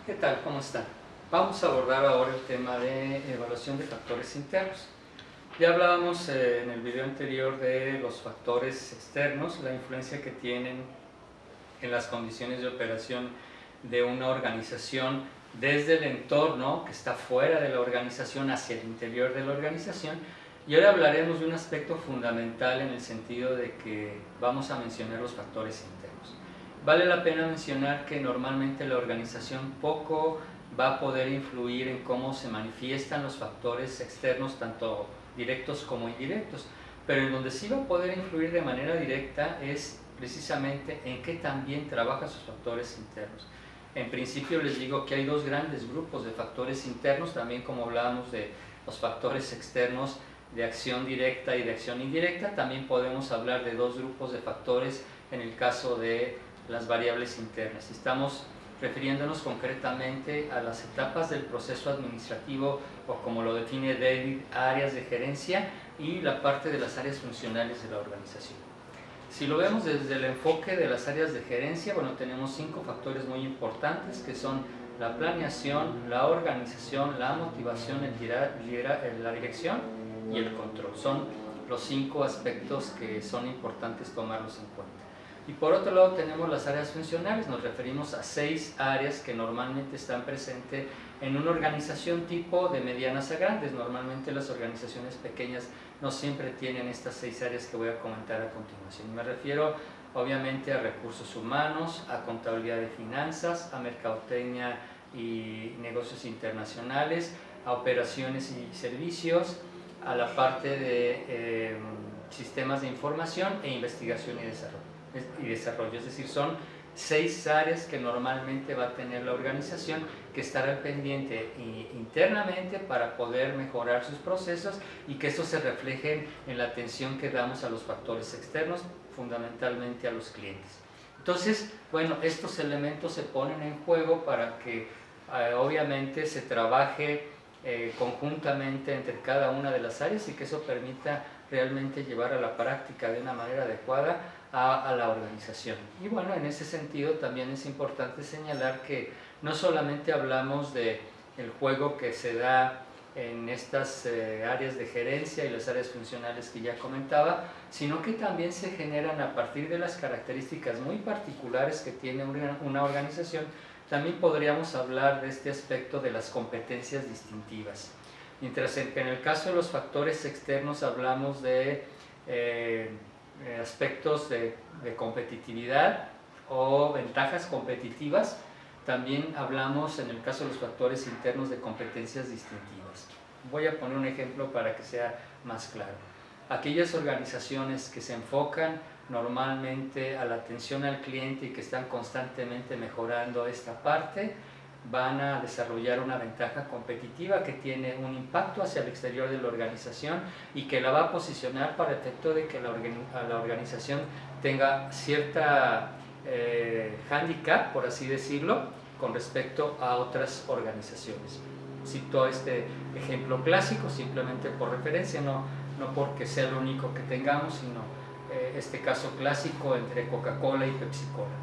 ¿Qué tal? ¿Cómo están? Vamos a abordar ahora el tema de evaluación de factores internos. Ya hablábamos en el video anterior de los factores externos, la influencia que tienen en las condiciones de operación de una organización desde el entorno que está fuera de la organización hacia el interior de la organización. Y ahora hablaremos de un aspecto fundamental en el sentido de que vamos a mencionar los factores internos. Vale la pena mencionar que normalmente la organización poco va a poder influir en cómo se manifiestan los factores externos, tanto directos como indirectos, pero en donde sí va a poder influir de manera directa es precisamente en qué también trabajan sus factores internos. En principio les digo que hay dos grandes grupos de factores internos, también como hablábamos de los factores externos de acción directa y de acción indirecta, también podemos hablar de dos grupos de factores en el caso de las variables internas. Estamos refiriéndonos concretamente a las etapas del proceso administrativo, o como lo define David, áreas de gerencia, y la parte de las áreas funcionales de la organización. Si lo vemos desde el enfoque de las áreas de gerencia, bueno, tenemos 5 factores muy importantes que son la planeación, la organización, la motivación, la dirección y el control. Son los 5 aspectos que son importantes tomarlos en cuenta. Y por otro lado tenemos las áreas funcionales, nos referimos a 6 áreas que normalmente están presentes en una organización tipo de medianas a grandes. Normalmente las organizaciones pequeñas no siempre tienen estas 6 áreas que voy a comentar a continuación. Me refiero obviamente a recursos humanos, a contabilidad de finanzas, a mercadotecnia y negocios internacionales, a operaciones y servicios, a la parte de sistemas de información e investigación y desarrollo. Es decir, son 6 áreas que normalmente va a tener la organización que estar al pendiente internamente para poder mejorar sus procesos y que eso se refleje en la atención que damos a los factores externos, fundamentalmente a los clientes. Entonces, bueno, estos elementos se ponen en juego para que obviamente se trabaje conjuntamente entre cada una de las áreas y que eso permita realmente llevar a la práctica de una manera adecuada a la organización. Y bueno, en ese sentido también es importante señalar que no solamente hablamos del juego que se da en estas áreas de gerencia y las áreas funcionales que ya comentaba, sino que también se generan a partir de las características muy particulares que tiene una organización. También podríamos hablar de este aspecto de las competencias distintivas. Mientras que en el caso de los factores externos hablamos de aspectos de competitividad o ventajas competitivas, también hablamos en el caso de los factores internos de competencias distintivas. Voy a poner un ejemplo para que sea más claro. Aquellas organizaciones que se enfocan normalmente a la atención al cliente y que están constantemente mejorando esta parte, van a desarrollar una ventaja competitiva que tiene un impacto hacia el exterior de la organización y que la va a posicionar para efecto de que la organización tenga cierta handicap, por así decirlo, con respecto a otras organizaciones. Cito este ejemplo clásico simplemente por referencia, no porque sea lo único que tengamos, sino este caso clásico entre Coca-Cola y Pepsi-Cola.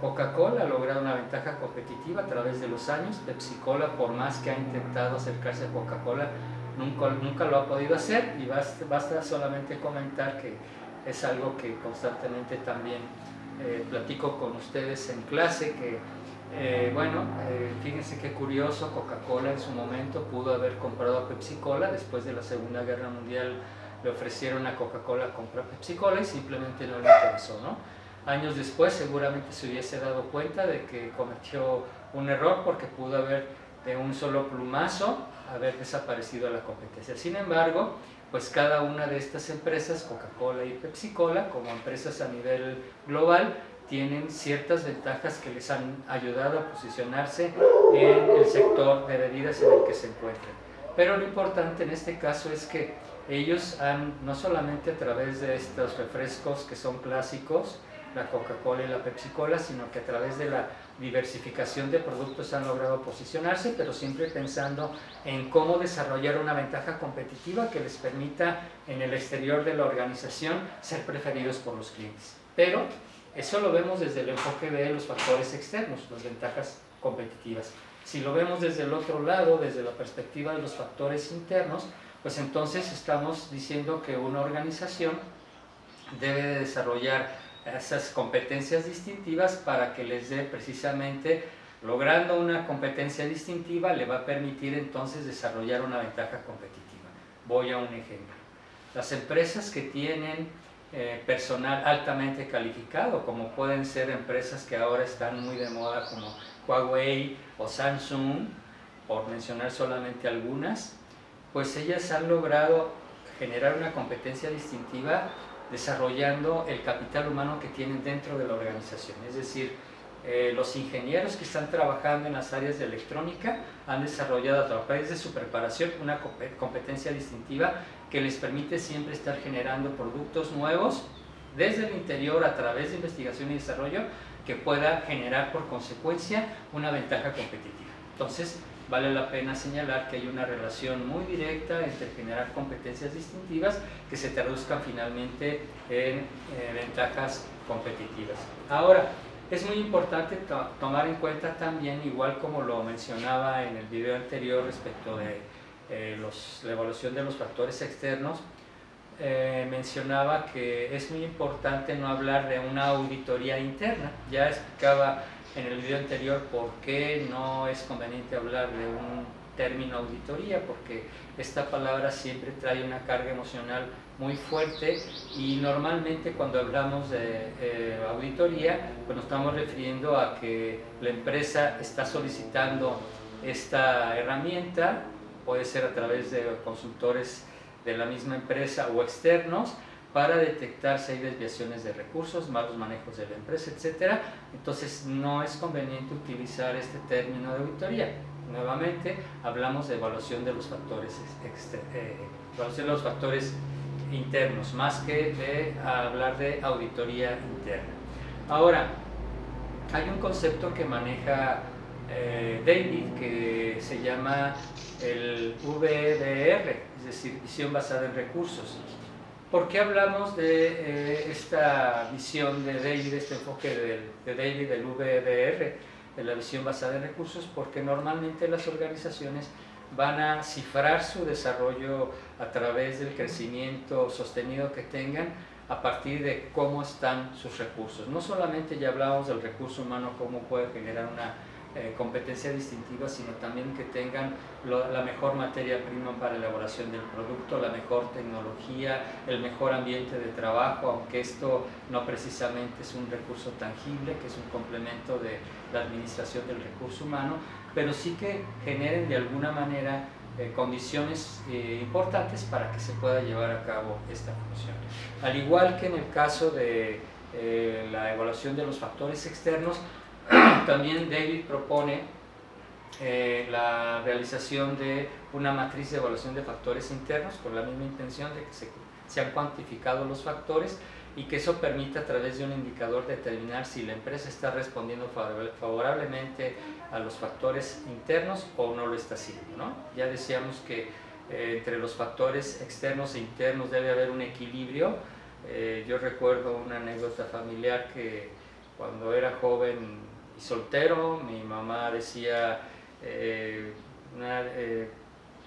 Coca-Cola ha logrado una ventaja competitiva a través de los años. Pepsi-Cola, por más que ha intentado acercarse a Coca-Cola, nunca lo ha podido hacer, y basta solamente comentar que es algo que constantemente también platico con ustedes en clase, que fíjense qué curioso, Coca-Cola en su momento pudo haber comprado a Pepsi-Cola. Después de la Segunda Guerra Mundial le ofrecieron a Coca-Cola comprar Pepsi-Cola y simplemente no le interesó, ¿no? Años después seguramente se hubiese dado cuenta de que cometió un error, porque pudo haber de un solo plumazo haber desaparecido la competencia. Sin embargo, pues cada una de estas empresas, Coca-Cola y Pepsi-Cola, como empresas a nivel global, tienen ciertas ventajas que les han ayudado a posicionarse en el sector de bebidas en el que se encuentran. Pero lo importante en este caso es que ellos han, no solamente a través de estos refrescos que son clásicos, la Coca-Cola y la Pepsi-Cola, sino que a través de la diversificación de productos han logrado posicionarse, pero siempre pensando en cómo desarrollar una ventaja competitiva que les permita en el exterior de la organización ser preferidos por los clientes. Pero Eso lo vemos desde el enfoque de los factores externos, las ventajas competitivas. Si lo vemos desde el otro lado, desde la perspectiva de los factores internos, pues entonces estamos diciendo que una organización debe de desarrollar esas competencias distintivas para que les dé precisamente, logrando una competencia distintiva, le va a permitir entonces desarrollar una ventaja competitiva. Voy a un ejemplo. Las empresas que tienen personal altamente calificado, como pueden ser empresas que ahora están muy de moda como Huawei o Samsung, por mencionar solamente algunas, pues ellas han logrado generar una competencia distintiva desarrollando el capital humano que tienen dentro de la organización. Es decir, los ingenieros que están trabajando en las áreas de electrónica han desarrollado a través de su preparación una competencia distintiva que les permite siempre estar generando productos nuevos desde el interior a través de investigación y desarrollo que pueda generar por consecuencia una ventaja competitiva. Entonces, vale la pena señalar que hay una relación muy directa entre generar competencias distintivas que se traduzcan finalmente en ventajas competitivas. Ahora, es muy importante tomar en cuenta también, igual como lo mencionaba en el video anterior respecto de la evaluación de los factores externos, mencionaba que es muy importante no hablar de una auditoría interna. Ya explicaba en el video anterior por qué no es conveniente hablar de un término auditoría, porque esta palabra siempre trae una carga emocional muy fuerte y normalmente cuando hablamos de auditoría, pues nos estamos refiriendo a que la empresa está solicitando esta herramienta, puede ser a través de consultores de la misma empresa o externos, para detectar si hay desviaciones de recursos, malos manejos de la empresa, etc. Entonces no es conveniente utilizar este término de auditoría. Nuevamente hablamos de evaluación de los factores, evaluación de los factores internos, más que de hablar de auditoría interna. Ahora, hay un concepto que maneja David que se llama el VBR, es decir, visión basada en recursos. ¿Por qué hablamos de esta visión de David, este enfoque de David del VBR, de la visión basada en recursos? Porque normalmente las organizaciones van a cifrar su desarrollo a través del crecimiento sostenido que tengan a partir de cómo están sus recursos. No solamente ya hablamos del recurso humano, cómo puede generar una competencia distintiva, sino también que tengan la mejor materia prima para la elaboración del producto, la mejor tecnología, el mejor ambiente de trabajo, aunque esto no precisamente es un recurso tangible, que es un complemento de la administración del recurso humano, pero sí que generen de alguna manera condiciones importantes para que se pueda llevar a cabo esta función. Al igual que en el caso de la evaluación de los factores externos, también David propone la realización de una matriz de evaluación de factores internos con la misma intención de que sean cuantificados los factores y que eso permita a través de un indicador determinar si la empresa está respondiendo favorablemente a los factores internos o no lo está haciendo, ¿no? Ya decíamos que entre los factores externos e internos debe haber un equilibrio. Yo recuerdo una anécdota familiar que cuando era joven y soltero, mi mamá decía,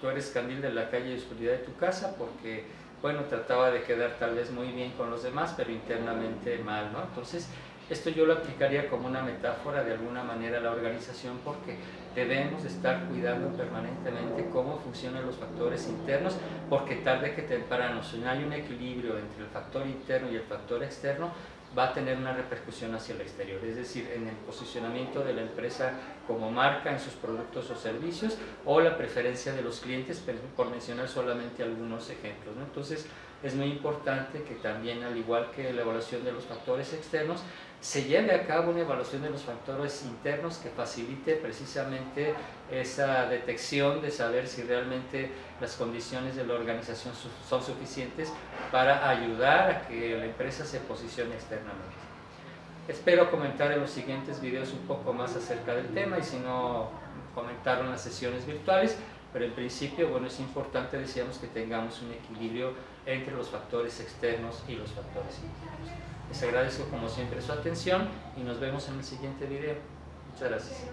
tú eres candil de la calle y oscuridad de tu casa, porque, bueno, trataba de quedar tal vez muy bien con los demás, pero internamente mal, ¿no? Entonces, esto yo lo aplicaría como una metáfora de alguna manera a la organización, porque debemos estar cuidando permanentemente cómo funcionan los factores internos, porque tarde que temprano, si no hay un equilibrio entre el factor interno y el factor externo, va a tener una repercusión hacia el exterior, es decir, en el posicionamiento de la empresa como marca en sus productos o servicios, o la preferencia de los clientes, por mencionar solamente algunos ejemplos, ¿no? Entonces, es muy importante que también, al igual que la evaluación de los factores externos, se lleve a cabo una evaluación de los factores internos que facilite precisamente esa detección de saber si realmente las condiciones de la organización son suficientes para ayudar a que la empresa se posicione externamente. Espero comentar en los siguientes videos un poco más acerca del tema, y si no, comentarlo en las sesiones virtuales, pero en principio, bueno, es importante, decíamos, que tengamos un equilibrio entre los factores externos y los factores internos. Les agradezco como siempre su atención y nos vemos en el siguiente video. Muchas gracias.